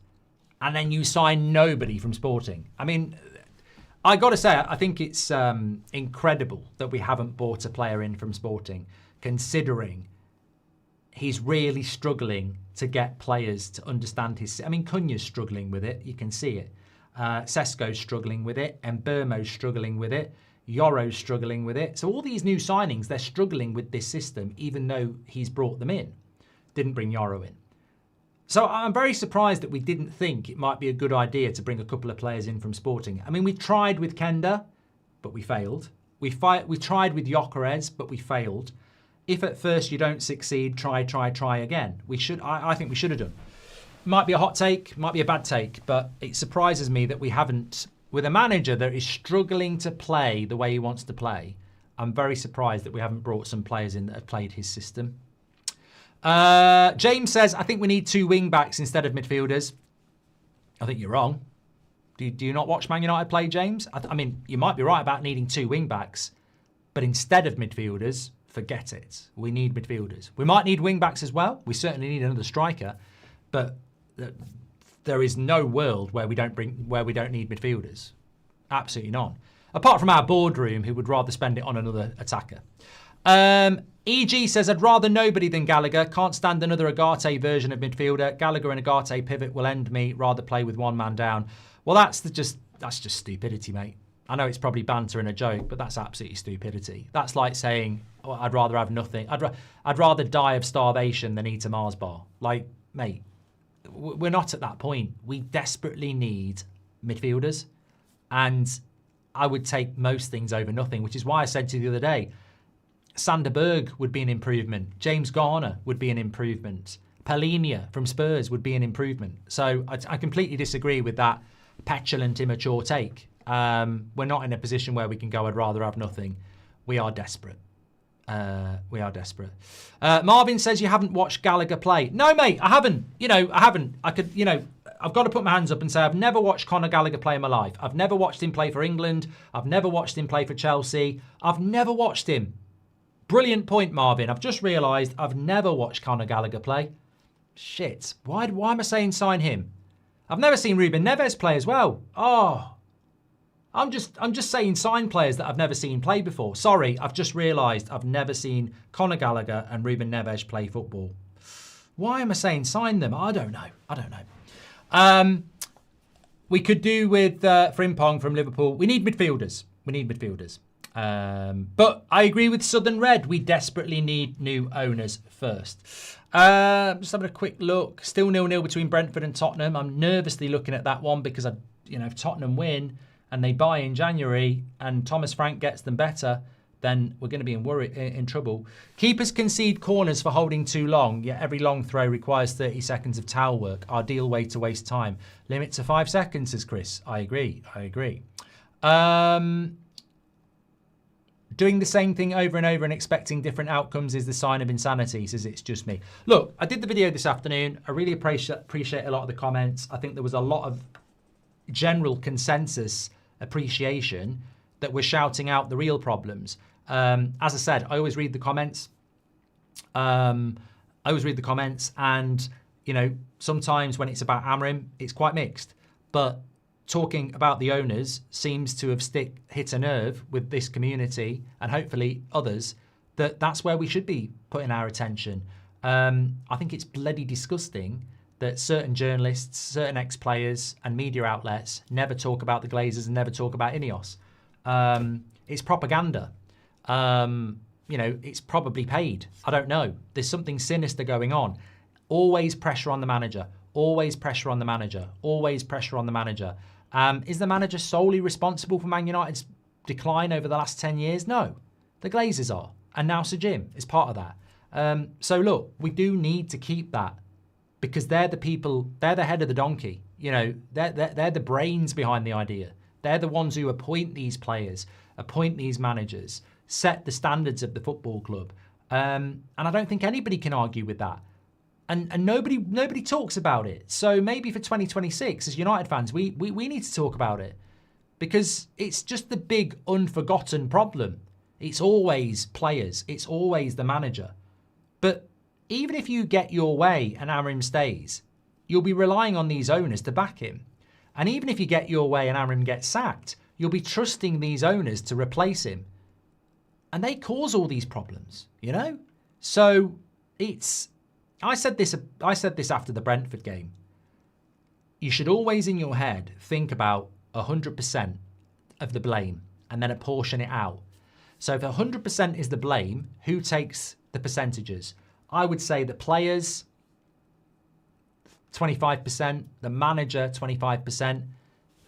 and then you sign nobody from Sporting. I mean, I got to say, I think it's incredible that we haven't bought a player in from Sporting, considering he's really struggling to get players to understand his... I mean, Cunha's struggling with it. You can see it. Sesko's struggling with it. Mbeumo's struggling with it. Yoro's struggling with it. So all these new signings, they're struggling with this system, even though he's brought them in. Didn't bring Yoro in. So I'm very surprised that we didn't think it might be a good idea to bring a couple of players in from Sporting. I mean, we tried with Kenda, but we failed. We tried with Gyökeres, but we failed. If at first you don't succeed, try again. I think we should have done. Might be a hot take, might be a bad take, but it surprises me that we haven't, with a manager that is struggling to play the way he wants to play. I'm very surprised that we haven't brought some players in that have played his system. James says, I think we need 2 wing-backs instead of midfielders. I think you're wrong. Do you not watch Man United play, James? I mean, you might be right about needing 2 wing-backs, but instead of midfielders, forget it. We need midfielders. We might need wing-backs as well. We certainly need another striker, but there is no world where we don't need midfielders. Absolutely none. Apart from our boardroom, who would rather spend it on another attacker. EG says, I'd rather nobody than Gallagher. Can't stand another Agate version of midfielder. Gallagher and Agate pivot will end me. Rather play with 1 man down. Well, that's just stupidity, mate. I know it's probably banter and a joke, but that's absolutely stupidity. That's like saying, oh, I'd rather have nothing. I'd rather die of starvation than eat a Mars bar. Like, mate, we're not at that point. We desperately need midfielders. And I would take most things over nothing, which is why I said to you the other day, Sander Berg would be an improvement. James Garner would be an improvement. Palhinha from Spurs would be an improvement. So I completely disagree with that petulant, immature take. We're not in a position where we can go, I'd rather have nothing. We are desperate. We are desperate. Marvin says you haven't watched Gallagher play. No, mate, I haven't. I haven't. I've got to put my hands up and say I've never watched Conor Gallagher play in my life. I've never watched him play for England. I've never watched him play for Chelsea. I've never watched him. Brilliant point, Marvin. I've just realised I've never watched Conor Gallagher play. Shit. Why am I saying sign him? I've never seen Ruben Neves play as well. Oh. I'm just saying sign players that I've never seen play before. Sorry, I've just realised I've never seen Conor Gallagher and Ruben Neves play football. Why am I saying sign them? I don't know. We could do with Frimpong from Liverpool. We need midfielders. But I agree with Southern Red. We desperately need new owners first. Just having a quick look. Still 0-0 between Brentford and Tottenham. I'm nervously looking at that one because if Tottenham win and they buy in January and Thomas Frank gets them better, then we're going to be in trouble. Keepers concede corners for holding too long, yet every long throw requires 30 seconds of towel work. Ideal way to waste time. Limit to 5 seconds, says Chris. I agree. Doing the same thing over and over and expecting different outcomes is the sign of insanity, says It's Just Me. Look, I did the video this afternoon. I really appreciate a lot of the comments. I think there was a lot of general consensus appreciation that we're shouting out the real problems. As I said, I always read the comments. And, sometimes when it's about Amorim, it's quite mixed. But talking about the owners seems to have hit a nerve with this community and hopefully others that's where we should be putting our attention. I think it's bloody disgusting that certain journalists, certain ex-players and media outlets never talk about the Glazers and never talk about Ineos. It's propaganda. It's probably paid. I don't know. There's something sinister going on. Always pressure on the manager. Is the manager solely responsible for Man United's decline over the last 10 years? No. The Glazers are. And now Sir Jim is part of that. So look, we do need to keep that because they're the people, they're the head of the donkey. They're the brains behind the idea. They're the ones who appoint these players, appoint these managers, set the standards of the football club. And I don't think anybody can argue with that. And nobody talks about it. So maybe for 2026, as United fans, we need to talk about it because it's just the big unforgotten problem. It's always players. It's always the manager. But even if you get your way and Amorim stays, you'll be relying on these owners to back him. And even if you get your way and Amorim gets sacked, you'll be trusting these owners to replace him. And they cause all these problems, So I said this after the Brentford game. You should always in your head think about 100% of the blame and then apportion it out. So if 100% is the blame, who takes the percentages? I would say the players 25%, the manager 25%,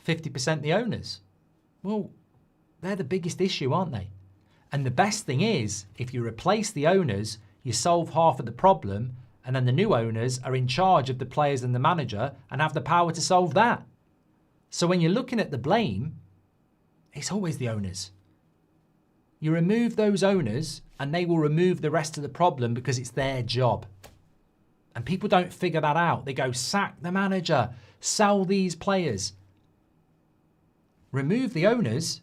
50% the owners. Well, they're the biggest issue, aren't they? And the best thing is, if you replace the owners, you solve half of the problem, and then the new owners are in charge of the players and the manager and have the power to solve that. So when you're looking at the blame, it's always the owners. You remove those owners and they will remove the rest of the problem because it's their job. And people don't figure that out. They go, sack the manager, sell these players. Remove the owners,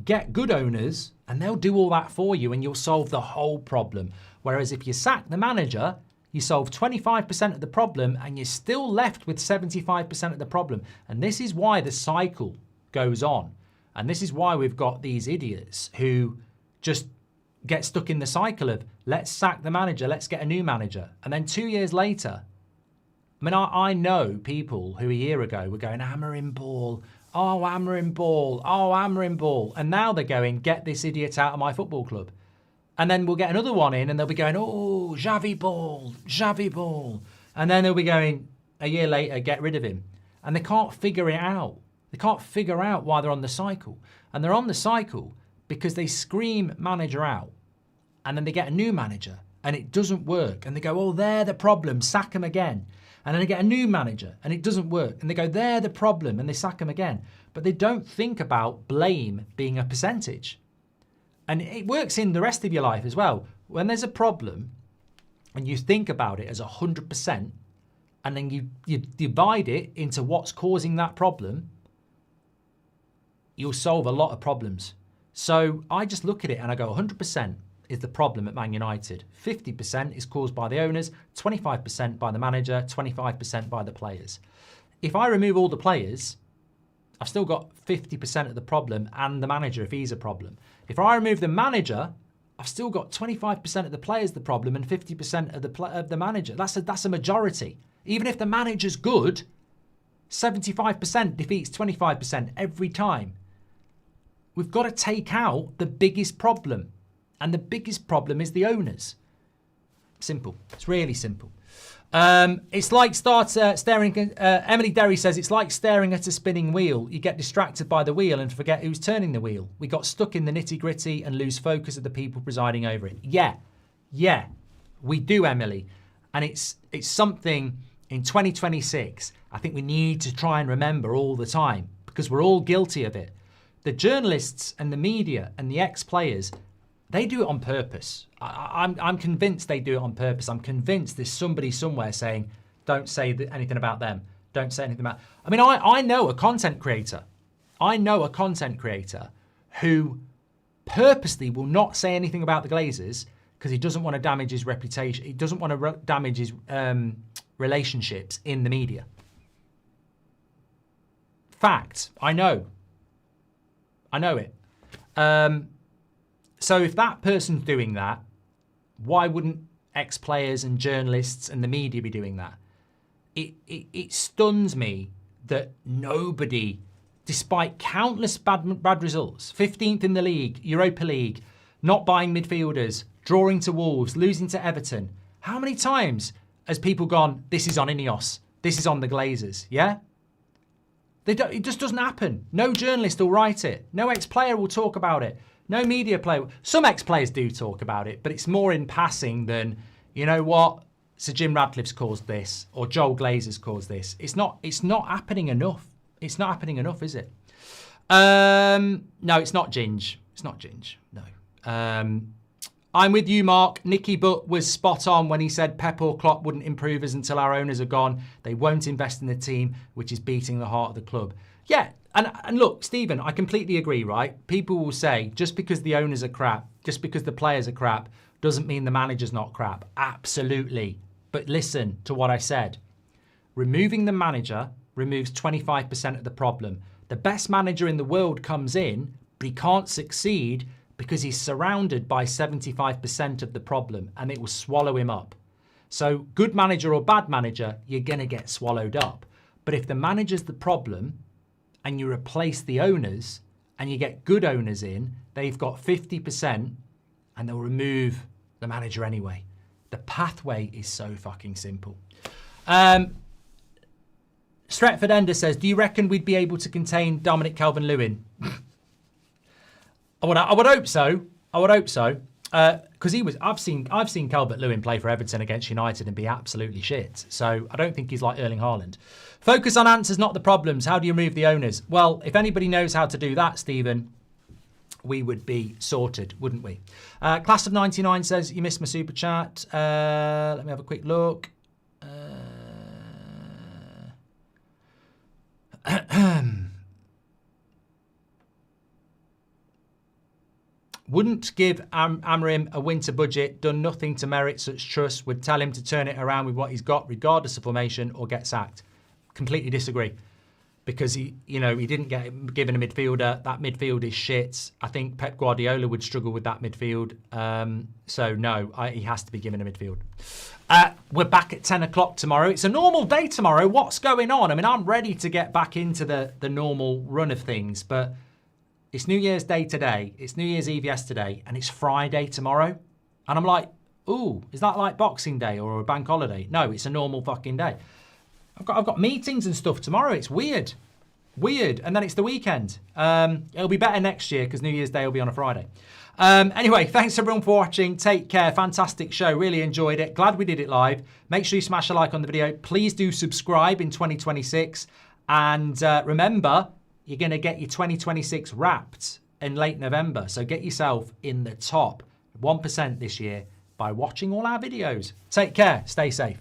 get good owners, and they'll do all that for you and you'll solve the whole problem. Whereas if you sack the manager, you solve 25% of the problem and you're still left with 75% of the problem. And this is why the cycle goes on. And this is why we've got these idiots who just get stuck in the cycle of, let's sack the manager, let's get a new manager. And then 2 years later, I mean, I know people who a year ago were going, Amorim ball, oh, Amorim ball, oh, Amorim ball. And now they're going, get this idiot out of my football club. And then we'll get another one in and they'll be going, oh, Xavi ball, Xavi ball. And then they'll be going, a year later, get rid of him. And they can't figure it out. They can't figure out why they're on the cycle. And they're on the cycle because they scream manager out and then they get a new manager and it doesn't work. And they go, oh, they're the problem, sack them again. And then they get a new manager and it doesn't work. And they go, they're the problem, and they sack them again. But they don't think about blame being a percentage. And it works in the rest of your life as well. When there's a problem and you think about it as 100% and then you divide it into what's causing that problem, you'll solve a lot of problems. So I just look at it and I go, 100% is the problem at Man United. 50% is caused by the owners, 25% by the manager, 25% by the players. If I remove all the players, I've still got 50% of the problem and the manager if he's a problem. If I remove the manager, I've still got 25% of the players the problem and 50% of the manager. That's a majority. Even if the manager's good, 75% defeats 25% every time. We've got to take out the biggest problem. And the biggest problem is the owners. Simple. It's really simple. It's like staring. Emily Derry says it's like staring at a spinning wheel. You get distracted by the wheel and forget who's turning the wheel. We got stuck in the nitty gritty and lose focus of the people presiding over it. Yeah, we do, Emily. And it's something in 2026 I think we need to try and remember all the time because we're all guilty of it. The journalists and the media and the ex-players, they do it on purpose. I'm convinced they do it on purpose. I'm convinced there's somebody somewhere saying, don't say anything about them. Don't say anything about... I mean, I know a content creator. I know a content creator who purposely will not say anything about the Glazers because he doesn't want to damage his reputation. He doesn't want to damage his relationships in the media. Fact. I know it. So if that person's doing that, why wouldn't ex-players and journalists and the media be doing that? It stuns me that nobody, despite countless bad results, 15th in the league, Europa League, not buying midfielders, drawing to Wolves, losing to Everton, how many times has people gone, this is on Ineos, this is on the Glazers, yeah? It just doesn't happen. No journalist will write it. No ex-player will talk about it. No media player. Some ex-players do talk about it, but it's more in passing than, you know what, Sir Jim Radcliffe's caused this or Joel Glazer's caused this. It's not happening enough. It's not happening enough, is it? No, it's not Ginge. It's not Ginge. No. I'm with you, Mark. Nicky Butt was spot on when he said Pep or Klopp wouldn't improve us until our owners are gone. They won't invest in the team, which is beating the heart of the club. Yeah, and look, Stephen, I completely agree, right? People will say, just because the owners are crap, just because the players are crap, doesn't mean the manager's not crap. Absolutely. But listen to what I said. Removing the manager removes 25% of the problem. The best manager in the world comes in, but he can't succeed because he's surrounded by 75% of the problem and it will swallow him up. So good manager or bad manager, you're going to get swallowed up. But if the manager's the problem and you replace the owners and you get good owners in, they've got 50% and they'll remove the manager anyway. The pathway is so fucking simple. Stretford Ender says, do you reckon we'd be able to contain Dominic Calvert-Lewin? I would hope so. I would hope so. Because I've seen Calvert-Lewin play for Everton against United and be absolutely shit. So I don't think he's like Erling Haaland. Focus on answers, not the problems. How do you remove the owners? Well, if anybody knows how to do that, Stephen, we would be sorted, wouldn't we? Class of 99 says, you missed my super chat. Let me have a quick look. Wouldn't give Amorim a winter budget, done nothing to merit such trust, would tell him to turn it around with what he's got, regardless of formation, or get sacked. Completely disagree. Because he didn't get given a midfielder. That midfield is shit. I think Pep Guardiola would struggle with that midfield. So no, he has to be given a midfield. We're back at 10 o'clock tomorrow. It's a normal day tomorrow. What's going on? I mean, I'm ready to get back into the normal run of things, but it's New Year's Day today. It's New Year's Eve yesterday, and it's Friday tomorrow. And I'm like, ooh, is that like Boxing Day or a bank holiday? No, it's a normal fucking day. I've got meetings and stuff tomorrow. It's weird. And then it's the weekend. It'll be better next year because New Year's Day will be on a Friday. Anyway, thanks everyone for watching. Take care. Fantastic show. Really enjoyed it. Glad we did it live. Make sure you smash a like on the video. Please do subscribe in 2026. And remember, you're going to get your 2026 wrapped in late November. So get yourself in the top 1% this year by watching all our videos. Take care. Stay safe.